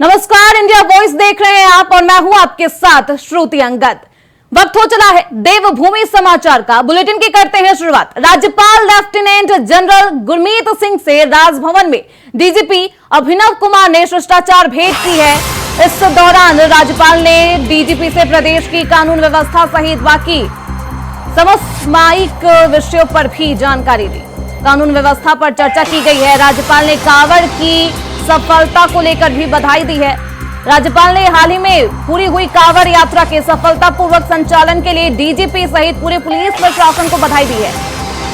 नमस्कार, India voice देख रहे हैं आप और मैं हूं आपके साथ श्रुति अंगद। वक्त हो चला है देवभूमि समाचार का। बुलेटिन की करते हैं शुरुआत। राज्यपाल लेफ्टिनेंट जनरल गुरमीत सिंह से राजभवन में डीजीपी अभिनव कुमार ने शिष्टाचार भेंट की है। इस दौरान राज्यपाल ने डीजीपी से प्रदेश की कानून व्यवस्था सहित बाकी समसामयिक विषयों पर भी जानकारी दी। कानून व्यवस्था पर चर्चा की गई है। राज्यपाल ने कांवड़ की सफलता को लेकर भी बधाई दी है। राज्यपाल ने हाल ही में पूरी हुई कांवड़ यात्रा के सफलतापूर्वक संचालन के लिए डीजीपी सहित पूरे पुलिस प्रशासन को बधाई दी है।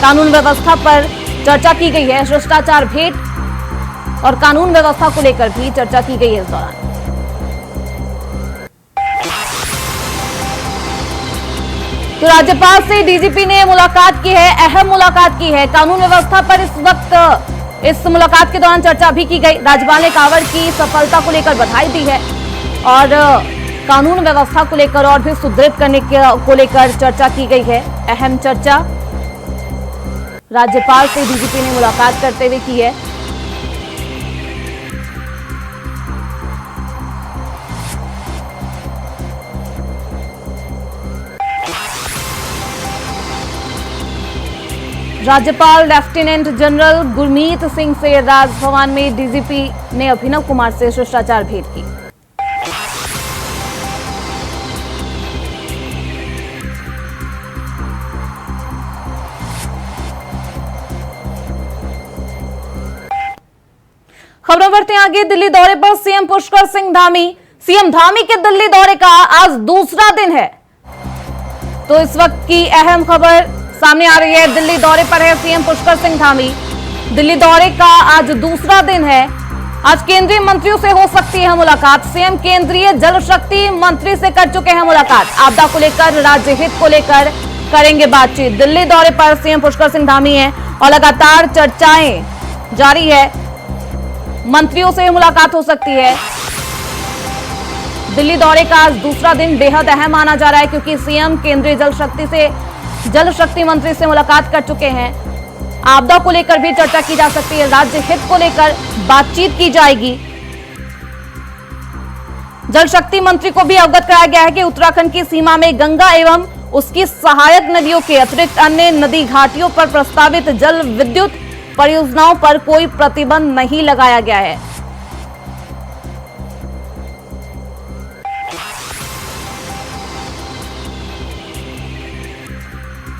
कानून व्यवस्था पर चर्चा की गई है। शिष्टाचार भेंट और कानून व्यवस्था को लेकर भी चर्चा की गई है। इस दौरान तो राज्यपाल से डीजीपी ने मुलाकात की है, अहम मुलाकात की है। कानून व्यवस्था पर इस वक्त इस मुलाकात के दौरान चर्चा भी की गई। राज्यपाल ने कांवड़ की सफलता को लेकर बधाई दी है और कानून व्यवस्था को लेकर और भी सुदृढ़ करने को लेकर चर्चा की गई है। अहम चर्चा राज्यपाल से डीजीपी ने मुलाकात करते हुए की है। राज्यपाल लेफ्टिनेंट जनरल गुरमीत सिंह से राजभवन में डीजीपी ने अभिनव कुमार से शिष्टाचार भेंट की। खबरों बढ़ते हैं आगे। दिल्ली दौरे पर सीएम पुष्कर सिंह धामी। सीएम धामी के दिल्ली दौरे का आज दूसरा दिन है। तो इस वक्त की अहम खबर सामने आ रही है। दिल्ली दौरे पर है सीएम पुष्कर सिंह धामी। दिल्ली दौरे का आज दूसरा दिन है। आज केंद्रीय मंत्रियों से हो सकती है मुलाकात। सीएम केंद्रीय जल शक्ति मंत्री से कर चुके हैं मुलाकात। आपदा को लेकर, राज्य हित को लेकर करेंगे बातचीत। दिल्ली दौरे पर सीएम पुष्कर सिंह धामी हैं और लगातार चर्चाएं जारी है। मंत्रियों से मुलाकात हो सकती है। दिल्ली दौरे का आज दूसरा दिन बेहद अहम माना जा रहा है क्योंकि सीएम केंद्रीय जल शक्ति मंत्री से मुलाकात कर चुके हैं। आपदा को लेकर भी चर्चा की जा सकती है। राज्य हित को लेकर बातचीत की जाएगी। जल शक्ति मंत्री को भी अवगत कराया गया है कि उत्तराखंड की सीमा में गंगा एवं उसकी सहायक नदियों के अतिरिक्त अन्य नदी घाटियों पर प्रस्तावित जल विद्युत परियोजनाओं पर कोई प्रतिबंध नहीं लगाया गया है।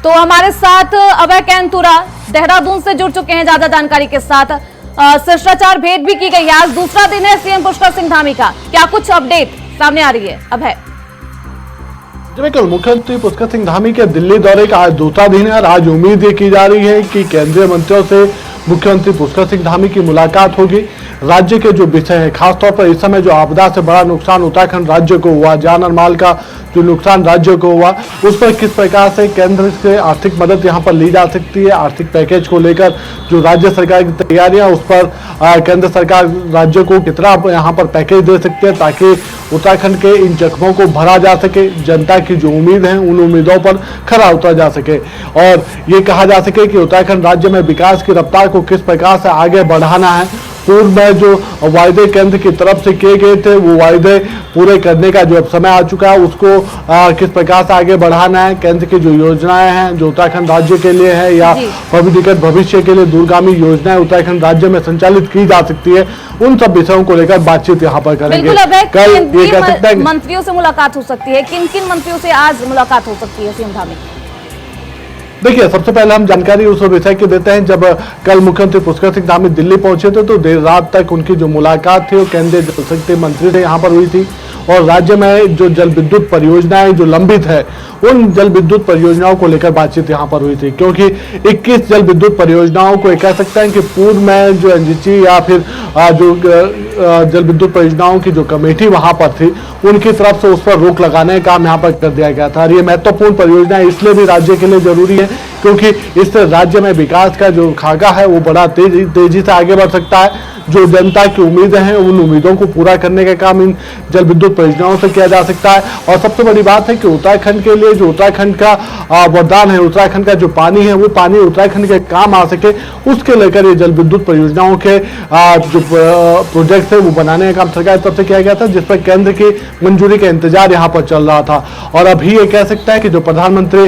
तो हमारे साथ अभय कैंतुरा देहरादून से जुड़ चुके हैं ज्यादा जानकारी के साथ। शिष्टाचार भेंट भी की गई है। आज दूसरा दिन है सीएम पुष्कर सिंह धामी का। क्या कुछ अपडेट सामने आ रही है अभय? बिल्कुल, मुख्यमंत्री पुष्कर सिंह धामी के दिल्ली दौरे का आज दूसरा दिन है और आज उम्मीद ये की जा रही है कि केंद्रीय मंत्रियों से मुख्यमंत्री पुष्कर सिंह धामी की मुलाकात होगी। राज्य के जो विषय है, खासतौर पर इस समय जो आपदा से बड़ा नुकसान उत्तराखंड राज्य को हुआ, जान और माल का जो नुकसान राज्य को हुआ, उस पर किस प्रकार से केंद्र से आर्थिक मदद यहां पर ली जा सकती है। आर्थिक पैकेज को लेकर जो राज्य सरकार की तैयारियां, उस पर केंद्र सरकार राज्य को कितना यहां पर पैकेज दे सकती है ताकि उत्तराखंड के इन जख्मों को भरा जा सके। जनता की जो उम्मीद है, उन उम्मीदों पर खरा उतरा जा सके और ये कहा जा सके कि उत्तराखंड राज्य में विकास की रफ्तार को किस प्रकार से आगे बढ़ाना है। पूर्व में जो वायदे केंद्र की तरफ से किए गए थे, वो वायदे पूरे करने का जो अब समय आ चुका है, उसको किस प्रकार से आगे बढ़ाना है। केंद्र की जो योजनाएं हैं जो उत्तराखंड राज्य के लिए है या निकट भविष्य के लिए दूरगामी योजनाएं उत्तराखंड राज्य में संचालित की जा सकती है, उन सब विषयों को लेकर बातचीत यहाँ पर करेंगे। कल ये कह सकते हैं मंत्रियों से मुलाकात हो सकती है। किन किन मंत्रियों से आज मुलाकात हो सकती है सीएम धामी? देखिए, सबसे पहले हम जानकारी उस विषय की देते हैं। जब कल मुख्यमंत्री पुष्कर सिंह धामी दिल्ली पहुंचे थे तो देर रात तक उनकी जो मुलाकात थी वो केंद्रीय जल शक्ति मंत्री से यहाँ पर हुई थी और राज्य में जो जल विद्युत परियोजनाएं जो लंबित है, उन जल विद्युत परियोजनाओं को लेकर बातचीत यहाँ पर हुई थी क्योंकि 21 जल विद्युत परियोजनाओं को कह सकते हैं कि पूर्व में जो एनजीटी या फिर जो जल विद्युत परियोजनाओं की जो कमेटी वहां पर थी, उनकी तरफ से उस पर रोक लगाने का काम यहाँ पर कर दिया गया था। और ये महत्वपूर्ण परियोजनाएं इसलिए भी राज्य के लिए जरूरी है क्योंकि इससे राज्य में विकास का जो खाका है वो बड़ा तेजी से आगे बढ़ सकता है। जो जनता की उम्मीदें हैं उन उम्मीदों को पूरा करने का काम इन जल विद्युत परियोजनाओं से किया जा सकता है। और सबसे बड़ी बात है कि उत्तराखंड के लिए जो उत्तराखंड का वरदान है, उत्तराखंड का जो पानी है, वो पानी उत्तराखंड के काम आ सके, उसके लेकर ये जल विद्युत परियोजनाओं के जो प्रोजेक्ट है वो बनाने का काम सरकार की तरफ से किया गया था, जिस पर केंद्र की मंजूरी का इंतजार यहाँ पर चल रहा था। और अभी ये कह सकता है कि जो प्रधानमंत्री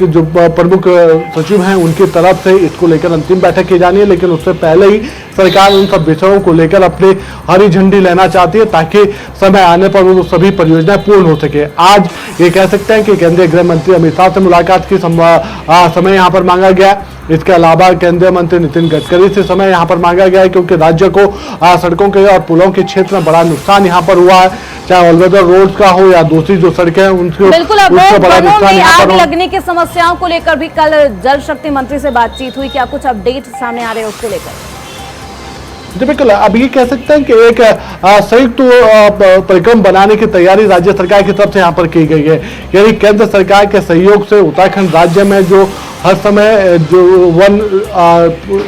जो प्रमुख सचिव हैं उनकी तरफ से इसको लेकर अंतिम बैठक की जानी है, लेकिन उससे पहले ही सरकार उन सब विषयों को लेकर अपनी हरी झंडी लेना चाहती है ताकि समय आने पर वो सभी परियोजनाएं पूर्ण हो सके। आज ये कह सकते हैं कि केंद्रीय गृह मंत्री अमित शाह से मुलाकात की समय यहाँ पर मांगा गया। इसके अलावा केंद्रीय मंत्री नितिन गडकरी से समय यहाँ पर मांगा गया है, क्योंकि राज्य को सड़कों के और पुलों के क्षेत्र में बड़ा नुकसान यहाँ पर हुआ है, चाहे ऑलवेदर रोड का हो या दूसरी जो सड़कें हैं उनसे बिल्कुल। अब वनों में आग लगने की समस्याओं को लेकर भी कल जल शक्ति मंत्री से बातचीत हुई, क्या कुछ अपडेट सामने आ रहे हैं उसको लेकर? बिल्कुल, अब ये कह सकते हैं कि एक संयुक्त परिक्रम बनाने की तैयारी राज्य सरकार की तरफ से यहाँ पर की गई है। यानी केंद्र सरकार के सहयोग से उत्तराखंड राज्य में जो हर समय जो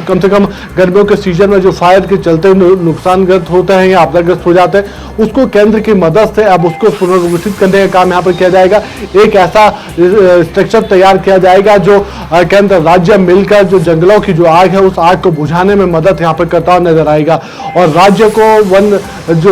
कम से कम गर्मियों के सीजन में जो फायर के चलते नुकसानग्रस्त होते हैं या आपदाग्रस्त हो जाते हैं, उसको केंद्र की मदद से अब उसको पुनर्गठित करने का काम यहाँ पर किया जाएगा। एक ऐसा स्ट्रक्चर तैयार किया जाएगा जो केंद्र राज्य मिलकर जो जंगलों की जो आग है उस आग को बुझाने में मदद यहाँ पर करता हुआ नजर आएगा। और राज्य को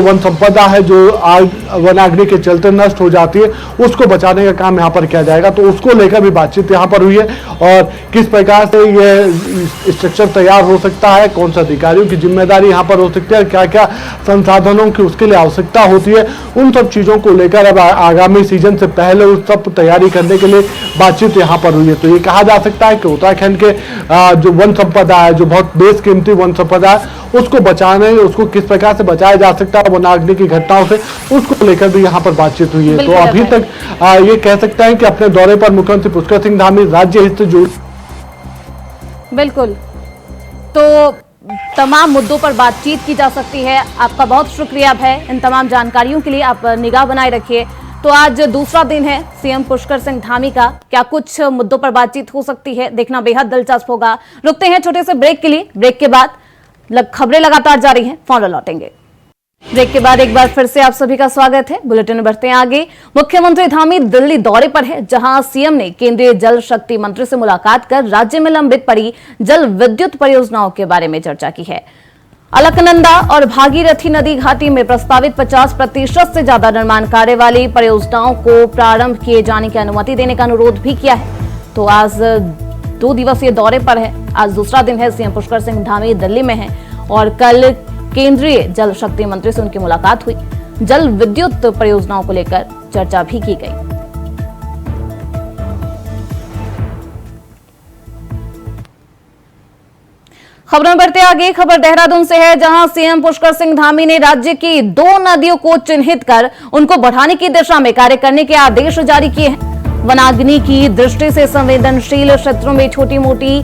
वन संपदा है जो आग वनाग्नि के चलते नष्ट हो जाती है, उसको बचाने का काम यहाँ पर किया जाएगा। तो उसको लेकर भी बातचीत यहाँ पर हुई है और किस प्रकार से ये स्ट्रक्चर तैयार हो सकता है, कौन सा अधिकारियों की जिम्मेदारी यहाँ पर हो सकती है, क्या क्या संसाधनों की उसके लिए आवश्यकता होती है, उन सब चीजों को लेकर अब आगामी सीजन से पहले उस सब तैयारी करने के लिए बातचीत यहाँ पर हुई है। तो ये कहा जा सकता है कि उत्तराखंड के जो वन संपदा है, जो बहुत बेशकीमती वन संपदा है, उसको बचाने, उसको किस प्रकार से बचाया जा सकता है वनाग्नि की घटनाओं से, उसको लेकर भी यहाँ पर बातचीत हुई है। तो अभी तक ये कह सकते हैं कि अपने दौरे पर मुख्यमंत्री पुष्कर सिंह धामी राज्य हित से जुड़ बिल्कुल, तो तमाम मुद्दों पर बातचीत की जा सकती है। आपका बहुत शुक्रिया है इन तमाम जानकारियों के लिए, आप निगाह बनाए रखिए। तो आज दूसरा दिन है सीएम पुष्कर सिंह धामी का, क्या कुछ मुद्दों पर बातचीत हो सकती है, देखना बेहद दिलचस्प होगा। रुकते हैं छोटे से ब्रेक के लिए, ब्रेक के बाद खबरें लगातार जारी हैं, फौरन लौटेंगे। ब्रेक के बाद एक बार फिर से आप सभी का स्वागत है। बुलेटिन में बढ़ते हैं आगे। मुख्यमंत्री धामी दिल्ली दौरे पर है, जहां सीएम ने केंद्रीय जल शक्ति मंत्री से मुलाकात कर राज्य में लंबित पड़ी जल विद्युत परियोजनाओं के बारे में चर्चा की है। अलकनंदा और भागीरथी नदी घाटी में प्रस्तावित 50% से ज्यादा निर्माण कार्य वाली परियोजनाओं को प्रारंभ किए जाने की अनुमति देने का अनुरोध भी किया है। तो आज 2 दिवसीय दौरे पर है, आज दूसरा दिन है। सीएम पुष्कर सिंह धामी दिल्ली में है और कल केंद्रीय जल शक्ति मंत्री से उनकी मुलाकात हुई। जल विद्युत परियोजनाओं को लेकर चर्चा भी की गई। खबरों में बढ़ते आगे, खबर देहरादून से है, जहां सीएम पुष्कर सिंह धामी ने राज्य की 2 नदियों को चिन्हित कर उनको बढ़ाने की दिशा में कार्य करने के आदेश जारी किए हैं। वनाग्नि की दृष्टि से संवेदनशील क्षेत्रों में छोटी मोटी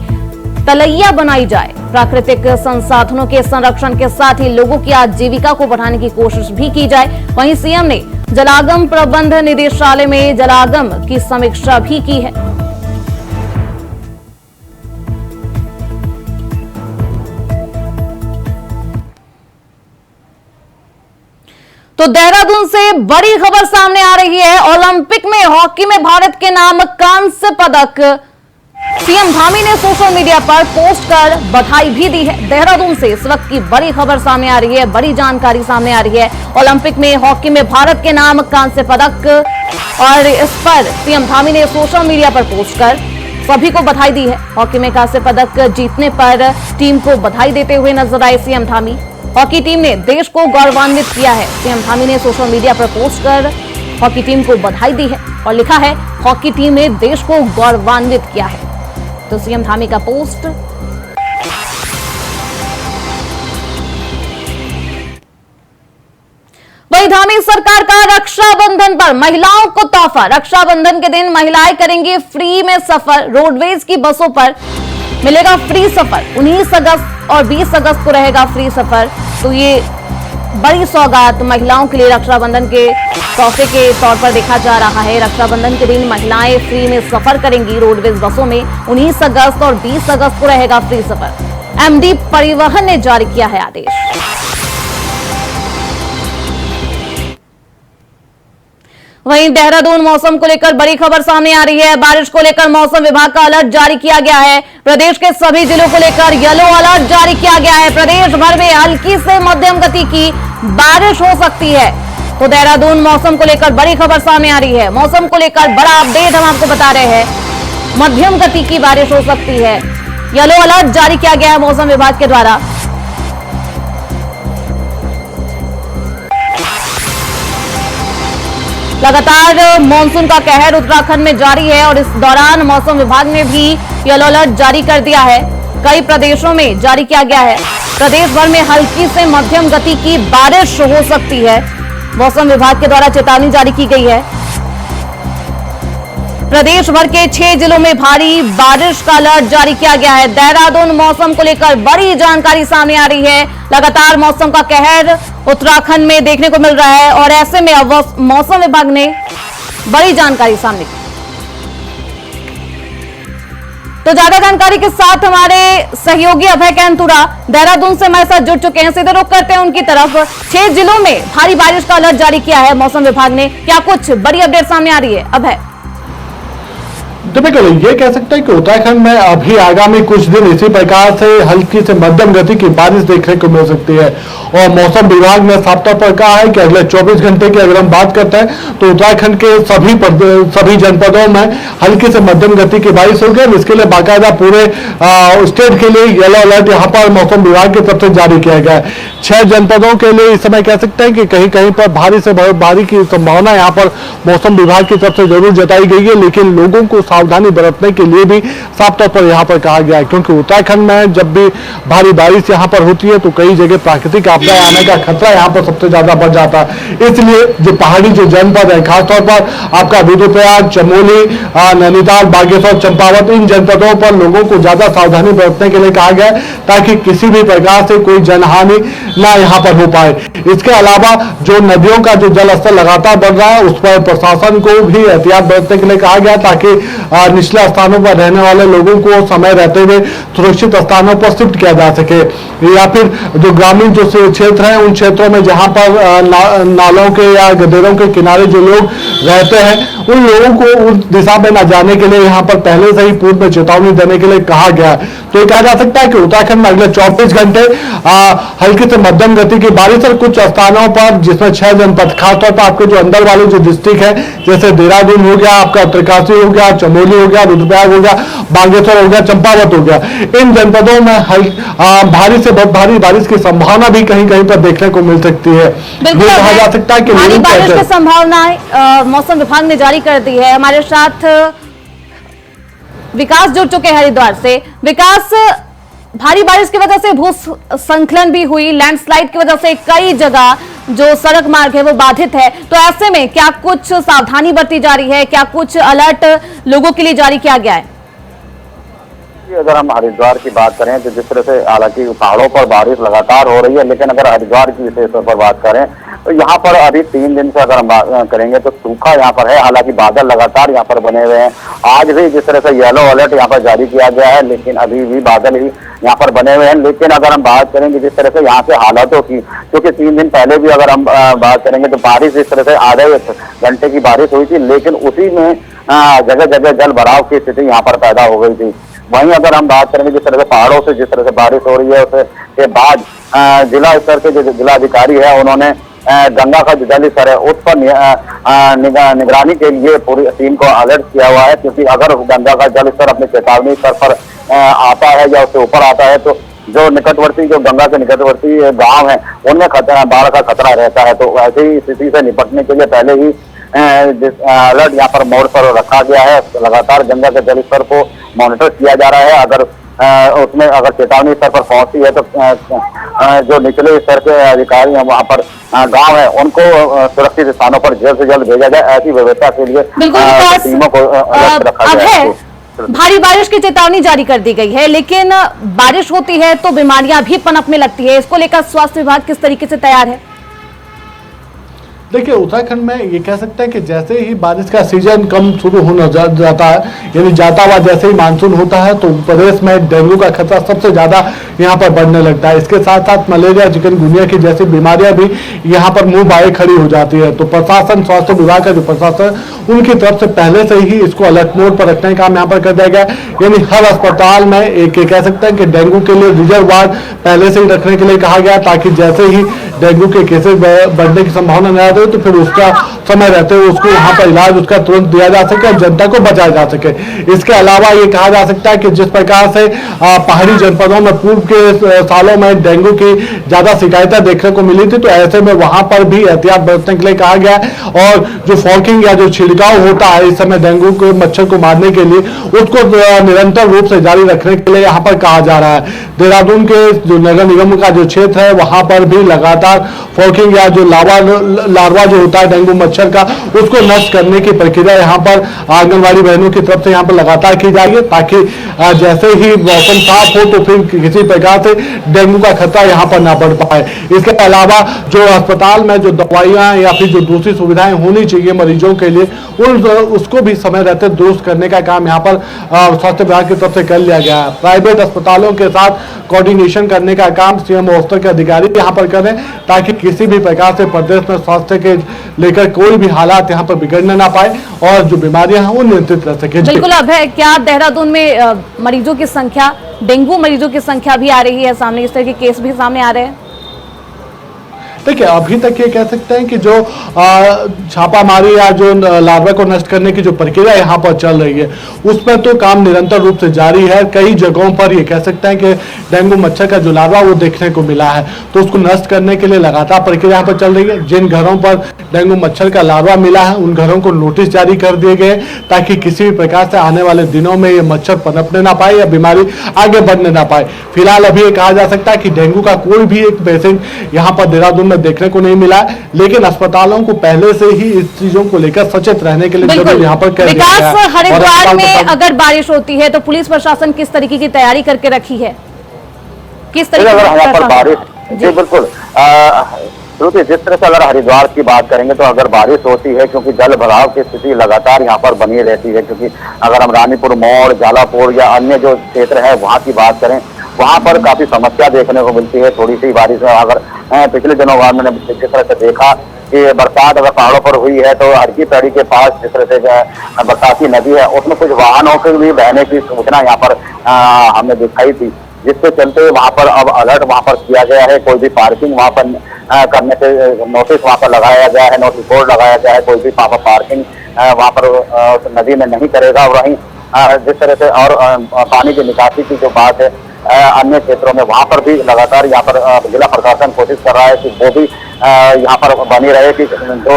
तलैया बनाई जाए, प्राकृतिक संसाधनों के संरक्षण के साथ ही लोगों की आजीविका को बढ़ाने की कोशिश भी की जाए। वहीं सीएम ने जलागम प्रबंध निदेशालय में जलागम की समीक्षा भी की है। तो देहरादून से बड़ी खबर सामने आ रही है। ओलंपिक में हॉकी में भारत के नाम कांस्य पदक सीएम धामी ने सोशल मीडिया पर पोस्ट कर बधाई भी दी है। देहरादून से इस वक्त की बड़ी खबर सामने आ रही है, बड़ी जानकारी सामने आ रही है। ओलंपिक में हॉकी में भारत के नाम कांस्य पदक, और इस पर सीएम धामी ने सोशल मीडिया पर पोस्ट कर सभी को बधाई दी है। हॉकी में कांस्य पदक जीतने पर टीम को बधाई देते हुए नजर आए सीएम धामी। हॉकी टीम ने देश को गौरवान्वित किया है। सीएम धामी ने सोशल मीडिया पर पोस्ट कर हॉकी टीम को बधाई दी है और लिखा है, हॉकी टीम ने देश को गौरवान्वित किया है। तो सीएम धामी का पोस्ट। वहीं धामी सरकार का रक्षाबंधन पर महिलाओं को तोहफा। रक्षाबंधन के दिन महिलाएं करेंगी फ्री में सफर। रोडवेज की बसों पर मिलेगा फ्री सफर। 19 अगस्त और 20 अगस्त को रहेगा फ्री सफर। तो ये बड़ी सौगात महिलाओं के लिए रक्षाबंधन के तोहफे के तौर पर देखा जा रहा है। रक्षाबंधन के दिन महिलाएं फ्री में सफर करेंगी रोडवेज बसों में। 19 अगस्त और 20 अगस्त को रहेगा फ्री सफर। एमडी परिवहन ने जारी किया है आदेश। वहीं देहरादून मौसम को लेकर बड़ी खबर सामने आ रही है। बारिश को लेकर मौसम विभाग का अलर्ट जारी किया गया है। प्रदेश के सभी जिलों को लेकर येलो अलर्ट जारी किया गया है। प्रदेश भर में हल्की से मध्यम गति की बारिश हो सकती है। तो देहरादून मौसम को लेकर बड़ी खबर सामने आ रही है। मौसम को लेकर बड़ा अपडेट हम आपको बता रहे हैं। मध्यम गति की बारिश हो सकती है। येलो अलर्ट जारी किया गया है मौसम विभाग के द्वारा। लगातार मानसून का कहर उत्तराखंड में जारी है और इस दौरान मौसम विभाग ने भी येलो अलर्ट जारी कर दिया है। कई प्रदेशों में जारी किया गया है। प्रदेश भर में हल्की से मध्यम गति की बारिश हो सकती है। मौसम विभाग के द्वारा चेतावनी जारी की गई है। प्रदेश भर के 6 जिलों में भारी बारिश का अलर्ट जारी किया गया है। देहरादून मौसम को लेकर बड़ी जानकारी सामने आ रही है। लगातार मौसम का कहर उत्तराखंड में देखने को मिल रहा है और ऐसे में अब मौसम विभाग ने बड़ी जानकारी सामने की। तो ज्यादा जानकारी के साथ हमारे सहयोगी अभय कैंतुरा देहरादून से हमारे साथ जुड़ चुके हैं। सीधे रुख करते हैं उनकी तरफ। 6 जिलों में भारी बारिश का अलर्ट जारी किया है मौसम विभाग ने। क्या कुछ बड़ी अपडेट सामने आ रही है अभय? बिल्कुल ये कह सकते हैं कि उत्तराखंड में अभी आगामी कुछ दिन इसी प्रकार से हल्की से मध्यम गति की बारिश देखने को मिल सकती है और मौसम विभाग ने साफ तौर पर कहा है कि अगले 24 घंटे की अगर हम बात करते हैं तो उत्तराखंड के सभी जनपदों में हल्की से मध्यम गति की बारिश होगी और इसके लिए बाकायदा पूरे स्टेट के लिए येलो अलर्ट यहाँ पर मौसम विभाग की तरफ से जारी किया गया है। 6 जनपदों के लिए इस समय कह सकते हैं कि कहीं कहीं पर भारी से बर्फबारी की संभावना यहाँ पर मौसम विभाग की तरफ से जरूर जताई गई है, लेकिन लोगों को सावधानी बरतने के लिए भी साफ तौर पर यहाँ पर कहा गया है, क्योंकि उत्तराखंड में जब भी भारी बारिश यहाँ पर होती है तो कई जगह प्राकृतिक आपदा आने का खतरा यहाँ पर सबसे ज्यादा बढ़ जाता है। इसलिए जो पहाड़ी जो जनपद है, खासतौर पर आपका रुद्रप्रयाग, चमोली, नैनीताल, बागेश्वर, चंपावत, इन जनपदों पर लोगों को ज्यादा सावधानी बरतने के लिए कहा गया है ताकि किसी भी प्रकार से कोई जनहानि ना यहाँ पर हो पाए। इसके अलावा जो नदियों का जो जल स्तर लगातार बढ़ रहा है उस पर प्रशासन को भी एहतियात बरतने के लिए कहा गया ताकि निचले स्थानों पर रहने वाले लोगों को समय रहते हुए सुरक्षित स्थानों पर शिफ्ट किया जा सके, या फिर जो ग्रामीण जो क्षेत्र हैं उन क्षेत्रों में जहां पर नालों के या गदेरों के किनारे जो लोग रहते हैं उन लोगों को उस दिशा में न जाने के लिए यहाँ पर पहले से ही पूर्व में चेतावनी देने के लिए कहा गया है। तो ये कहा जा सकता है कि उत्तराखंड में अगले 24 घंटे हल्की से मध्यम गति की बारिश और कुछ स्थानों पर जिसमें 6 जनपद खासतौर पर आपके जो अंदर वाले जो डिस्ट्रिक्ट है जैसे देहरादून हो गया, आपका उत्तरकाशी हो गया, चमोली हो गया, रुद्रप्रयाग हो गया, बागेश्वर हो गया, चंपावत हो गया, इन जनपदों में भारी से बहुत भारी बारिश की संभावना भी कहीं कहीं पर देखने को मिल सकती है। बिल्कुल कहा जा सकता है कि भारी बारिश की संभावना मौसम विभाग ने जारी कर दी है। हमारे साथ विकास जुड़ चुके हैं हरिद्वार से। विकास, भारी बारिश की वजह से भूस्खलन भी हुई, लैंडस्लाइड की वजह से कई जगह जो सड़क मार्ग है वो बाधित है, तो ऐसे में क्या कुछ सावधानी बरती जा रही है, क्या कुछ अलर्ट लोगों के लिए जारी किया गया है? अगर हम हरिद्वार की बात करें तो जिस तरह से हालांकि पहाड़ों पर बारिश लगातार हो रही है, लेकिन अगर हरिद्वार की विशेष तौर पर बात करें तो यहाँ पर अभी 3 दिन से अगर हम बात करेंगे तो सूखा यहाँ पर है। हालांकि बादल लगातार यहाँ पर बने हुए हैं। आज भी जिस तरह से येलो अलर्ट यहाँ पर जारी किया गया है, लेकिन अभी भी बादल ही यहाँ पर बने हुए हैं। लेकिन अगर हम बात करेंगे जिस तरह से यहाँ से हालातों की, क्योंकि 3 दिन पहले भी अगर हम बात करेंगे तो बारिश इस तरह से आधे घंटे की बारिश हुई थी, लेकिन उसी में जगह जगह जल भराव की स्थिति यहाँ पर पैदा हो गई थी। वहीं अगर हम बात करेंगे जिस तरह से पहाड़ों से जिस तरह से बारिश हो रही है उसके बाद जिला स्तर के जो जिलाधिकारी है उन्होंने गंगा का जो जल स्तर है उस पर निगरानी के लिए पूरी टीम को अलर्ट किया हुआ है, क्योंकि अगर गंगा का जल स्तर अपने चेतावनी स्तर पर आता है या उससे ऊपर आता है तो जो निकटवर्ती जो गंगा के निकटवर्ती गांव है उनमें बाढ़ का खतरा रहता है। तो ऐसी स्थिति से निपटने के लिए पहले ही अलर्ट यहाँ पर मोड पर रखा गया है। लगातार गंगा के जल स्तर को मॉनिटर किया जा रहा है। अगर उसमें अगर चेतावनी स्तर पर पहुंचती है तो जो निचले स्तर के अधिकारी हैं वहां पर गांव है उनको सुरक्षित स्थानों पर जल्द से जल्द भेजा जाए, ऐसी व्यवस्था के लिए टीमों को अलर्ट रखा गया है। भारी बारिश की चेतावनी जारी कर दी गई है, लेकिन बारिश होती है तो बीमारियां भी पनपने लगती है। इसको लेकर स्वास्थ्य विभाग किस तरीके से तैयार है? देखिए उत्तराखंड में ये कह सकते हैं कि जैसे ही बारिश का सीजन कम शुरू होने जाता है, यानी जाता हुआ जैसे ही मानसून होता है, तो प्रदेश में डेंगू का खतरा सबसे ज्यादा यहाँ पर बढ़ने लगता है। इसके साथ साथ मलेरिया, चिकनगुनिया की जैसी बीमारियां भी यहाँ पर मुंह बाए खड़ी हो जाती है। तो प्रशासन, स्वास्थ्य विभाग का जो प्रशासन, उनकी तरफ से पहले से ही इसको अलर्ट मोड पर रखने का काम यहाँ पर कर दिया गया। यानी हर अस्पताल में एक कह सकते हैं कि डेंगू के लिए रिजर्व वार्ड पहले से ही रखने के लिए कहा गया, ताकि जैसे ही डेंगू के केसेस बढ़ने की संभावना न आती तो फिर उसका समय रहते हुए उसको वहां पर इलाज उसका तुरंत दिया जा सके और जनता को बचाया जा सके। इसके अलावा ये कहा जा सकता है कि जिस प्रकार से पहाड़ी जनपदों में पूर्व के सालों में डेंगू की ज्यादा शिकायतें देखने को मिली थी, तो ऐसे में वहां पर भी एहतियात बरतने के लिए कहा गया है। और जो फॉगिंग या जो छिड़काव होता है इस समय डेंगू के मच्छर को मारने के लिए, उसको निरंतर रूप से जारी रखने के लिए यहाँ पर कहा जा रहा है। देहरादून के जो नगर निगम का जो क्षेत्र है वहां पर भी लगातार फॉगिंग या जो लार्वा जो होता है डेंगू मच्छर का, उसको नष्ट करने की प्रक्रिया यहाँ पर आंगनबाड़ी बहनों की तरफ से यहाँ पर लगातार की जाएगी, ताकि जैसे ही मौसम साफ हो तो फिर किसी प्रकार से डेंगू का खतरा यहाँ पर ना बढ़ पाए। इसके अलावा जो अस्पताल में जो दवाइयाँ या फिर जो दूसरी सुविधाएं होनी चाहिए मरीजों के लिए, उसको भी समय रहते दुरुस्त करने का काम यहाँ पर स्वास्थ्य विभाग की तरफ से कर लिया गया है। प्राइवेट अस्पतालों के साथ कोऑर्डिनेशन करने का काम सीएम स्तर के अधिकारी यहाँ पर करें, ताकि किसी भी प्रकार से प्रदेश में स्वास्थ्य के लेकर कोई भी हालात यहाँ पर बिगड़ने ना पाए और जो बीमारियां हैं वो नियंत्रित रह सके। बिल्कुल। अब है क्या देहरादून में मरीजों की संख्या, डेंगू मरीजों की संख्या भी आ रही है सामने, इस तरह के केस भी सामने आ रहे हैं? देखिए अभी तक ये कह सकते हैं कि जो छापामारी या जो लार्वा को नष्ट करने की जो प्रक्रिया यहाँ पर चल रही है, उसमें तो काम निरंतर रूप से जारी है। कई जगहों पर ये कह सकते हैं कि डेंगू मच्छर का जो लार्वा वो देखने को मिला है, तो उसको नष्ट करने के लिए लगातार प्रक्रिया यहाँ पर चल रही है। जिन घरों पर डेंगू मच्छर का लार्वा मिला है उन घरों को नोटिस जारी कर दिए गए, ताकि किसी भी प्रकार से आने वाले दिनों में ये मच्छर पनपने ना पाए या बीमारी आगे बढ़ने ना पाए। फिलहाल अभी ये कहा जा सकता है कि डेंगू का कोई भी एक पेशेंट यहाँ पर देहरादून देखने को नहीं मिला, लेकिन अस्पतालों को पहले से ही इस चीजों को लेकर सचेत रहने के लिए जरूर यहाँ पर कह दिया गया है। हरिद्वार में अगर बारिश होती है तो पुलिस प्रशासन किस तरीके की तैयारी करके रखी है, किस तरीके से बारिश? जी बिल्कुल, जिस तरह से अगर हरिद्वार की बात करेंगे तो अगर बारिश होती है, क्योंकि जल भराव की स्थिति लगातार यहाँ पर बनी रहती है, क्योंकि अगर हम रानीपुर मोड़, जालापुर या अन्य जो क्षेत्र है वहाँ की बात करें, वहाँ पर काफी समस्या देखने को मिलती है। थोड़ी सी बारिश अगर पिछले दिनों बाद मैंने जिस तरह से देखा कि बरसात अगर पहाड़ों पर हुई है तो हरकी पैड़ी के पास जिस तरह से बरसाती नदी है, उसमें कुछ वाहनों के भी बहने की सूचना यहाँ पर हमने दिखाई थी, जिसके चलते वहाँ पर अब अलर्ट वहाँ पर किया गया है। कोई भी पार्किंग वहाँ पर करने से नोटिस वहाँ पर लगाया गया है, नोटिस बोर्ड लगाया गया है, कोई भी वहाँ पर पार्किंग वहाँ पर नदी में नहीं करेगा। वहीं जिस तरह से और पानी की निकासी की जो बात है अन्य क्षेत्रों में, वहाँ पर भी लगातार यहाँ पर जिला प्रशासन कोशिश कर रहा है कि वो भी यहाँ पर बनी रहे कि जो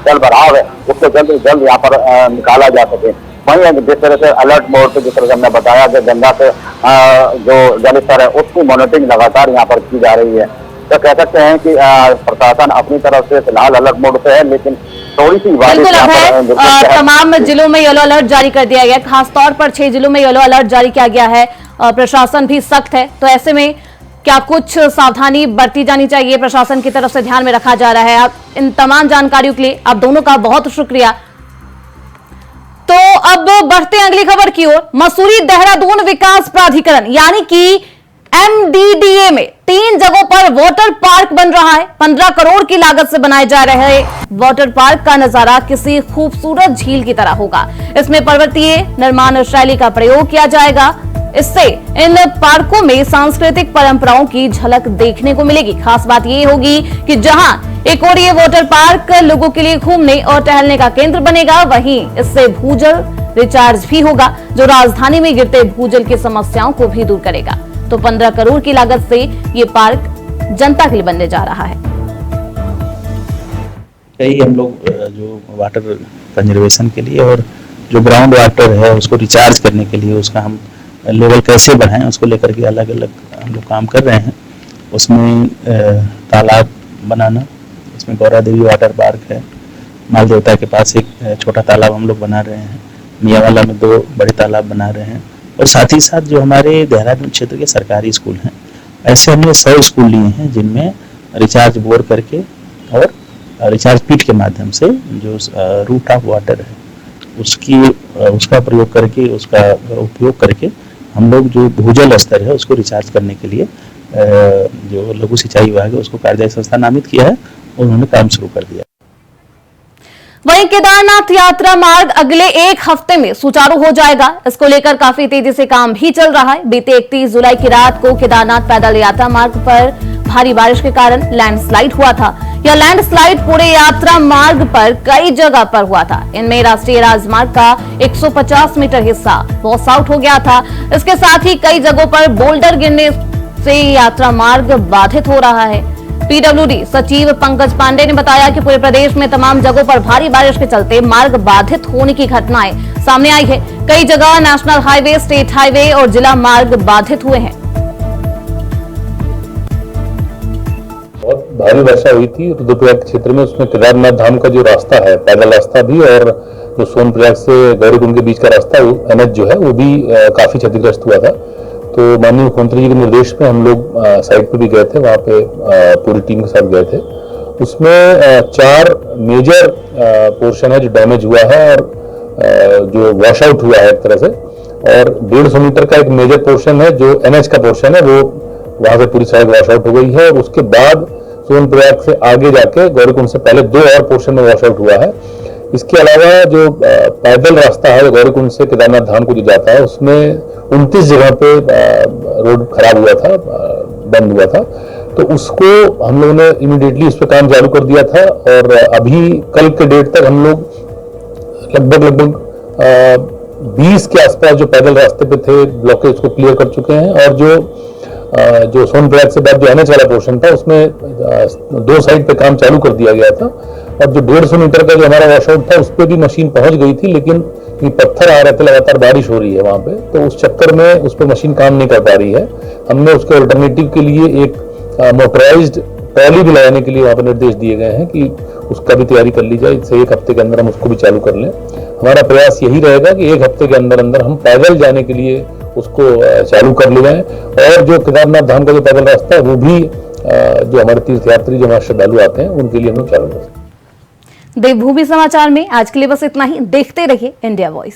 जल भराव है उसको जल्द से जल्द यहाँ पर निकाला जा सके। वहीं जिस तरह से अलर्ट मोड पे जिस तरह से हमने बताया कि गंगा से जो जल स्तर है उसकी मॉनिटरिंग लगातार यहाँ पर की जा रही है। तो कह सकते हैं कि प्रशासन अपनी तरफ से फिलहाल अलर्ट मोड पे है, लेकिन थोड़ी सी बारिश तमाम जिलों में येलो अलर्ट जारी कर दिया गया, खासतौर पर 6 जिलों में येलो अलर्ट जारी किया गया है। प्रशासन भी सख्त है, तो ऐसे में क्या कुछ सावधानी बरती जानी चाहिए, प्रशासन की तरफ से ध्यान में रखा जा रहा है? आप इन तमाम जानकारियों के लिए आप दोनों का बहुत शुक्रिया। तो अब बढ़ते हैं अगली खबर की ओर। मसूरी देहरादून विकास प्राधिकरण यानी कि MDDA में 3 जगहों पर वाटर पार्क बन रहा है। 15 करोड़ की लागत से बनाए जा रहे वाटर पार्क का नजारा किसी खूबसूरत झील की तरह होगा। इसमें पर्वतीय निर्माण शैली का प्रयोग किया जाएगा। इससे इन पार्कों में सांस्कृतिक परंपराओं की झलक देखने को मिलेगी। खास बात यह होगी कि जहां एक और ये वाटर पार्क लोगों के लिए घूमने और टहलने का केंद्र बनेगा, वहीं इससे भूजल रिचार्ज भी होगा, जो राजधानी में गिरते भूजल की समस्याओं को भी दूर करेगा। तो 15 करोड़ की लागत से ये पार्क जनता के लिए बनने जा रहा है। कई हम लोग जो वाटर कंजर्वेशन के लिए और जो ग्राउंड वाटर है उसको रिचार्ज करने के लिए उसका हम लेवल कैसे बढ़ाएं उसको लेकर के अलग अलग हम लोग काम कर रहे हैं। उसमें तालाब बनाना, इसमें गौरा देवी वाटर पार्क है, माल देवता के पास एक छोटा तालाब हम लोग बना रहे हैं, मियाँवाला में 2 बड़े तालाब बना रहे हैं, और साथ ही साथ जो हमारे देहरादून क्षेत्र के सरकारी स्कूल हैं, ऐसे हमने 100 स्कूल लिए हैं जिनमें रिचार्ज बोर करके और रिचार्ज पिट के माध्यम से जो रूट ऑफ वाटर है उसका प्रयोग करके, उसका उपयोग करके हम लोग जो भूजल स्तर है उसको रिचार्ज करने के लिए जो लघु सिंचाई विभाग है उसको कार्यदायी संस्था नामित किया है और उन्होंने काम शुरू कर दिया। वहीं केदारनाथ यात्रा मार्ग अगले एक हफ्ते में सुचारू हो जाएगा। इसको लेकर काफी तेजी से काम भी चल रहा है। बीते 31 जुलाई की रात को केदारनाथ पैदल यात्रा मार्ग पर भारी बारिश के कारण लैंडस्लाइड हुआ था। यह लैंडस्लाइड पूरे यात्रा मार्ग पर कई जगह पर हुआ था। इनमें राष्ट्रीय राजमार्ग का 150 मीटर हिस्सा वॉश आउट हो गया था। इसके साथ ही कई जगहों पर बोल्डर गिरने से यात्रा मार्ग बाधित हो रहा है। पीडब्ल्यूडी सचिव पंकज पांडे ने बताया कि पूरे प्रदेश में तमाम जगहों पर भारी बारिश के चलते मार्ग बाधित होने की घटनाएं सामने आई है। कई जगह नेशनल हाईवे, स्टेट हाईवे और जिला मार्ग बाधित हुए हैं। बहुत भारी वर्षा हुई थी रुद्रप्रयाग क्षेत्र में। उसमें केदारनाथ धाम का जो रास्ता है, पैदल रास्ता भी, और जो सोनप्रयाग से गौरीकुंड के बीच का रास्ता एनएच जो है वो भी काफी क्षतिग्रस्त हुआ था। तो माननीय मुख्यमंत्री जी के निर्देश में हम लोग साइट पे भी गए थे, वहाँ पे पूरी टीम के साथ गए थे। उसमें 4 मेजर पोर्शन है जो डैमेज हुआ है और जो वॉश आउट हुआ है एक तरह से, और 150 मीटर का एक मेजर पोर्शन है जो एनएच का पोर्शन है, वो वहां से पूरी सड़क वॉश आउट हो गई है। और उसके बाद सोनप्रयाग से आगे जाके गौरीकुंड से पहले 2 और पोर्शन में वॉश आउट हुआ है। इसके अलावा जो पैदल रास्ता है गौरीकुंड से केदारनाथ धाम को जो जाता है, उसमें 29 जगह पे रोड खराब हुआ था, बंद हुआ था। तो उसको हम लोगों ने इमीडिएटली उस पर काम चालू कर दिया था और अभी कल के डेट तक हम लोग लगभग 20 के आसपास जो पैदल रास्ते पे थे ब्लॉकेज को क्लियर कर चुके हैं। और जो सोनप्रयाग से बाद जो एनएच वाला पोर्शन था उसमें 2 साइड पे काम चालू कर दिया गया था। और जो 150 मीटर का जो हमारा वॉश आउट था उस पर भी मशीन पहुंच गई थी, लेकिन ये पत्थर आ रहे थे, लगातार बारिश हो रही है वहां पे, तो उस चक्कर में उस पर मशीन काम नहीं कर पा रही है। हमने उसके अल्टरनेटिव के लिए एक मोटराइज्ड ट्रॉली भी लगाने के लिए वहां पर निर्देश दिए गए हैं कि उसका भी तैयारी कर ली जाए। इससे 1 हफ्ते के अंदर हम उसको भी चालू कर लें। हमारा प्रयास यही रहेगा कि 1 हफ्ते के अंदर अंदर हम पैदल जाने के लिए उसको चालू कर ले जाएं। और जो केदारनाथ धाम का जो पैदल रास्ता है वो भी जो हमारे तीर्थयात्री, जो हमारे श्रद्धालु आते हैं, उनके लिए हम लोग चालू करें। देवभूमि समाचार में आज के लिए बस इतना ही। देखते रहिए इंडिया वॉइस।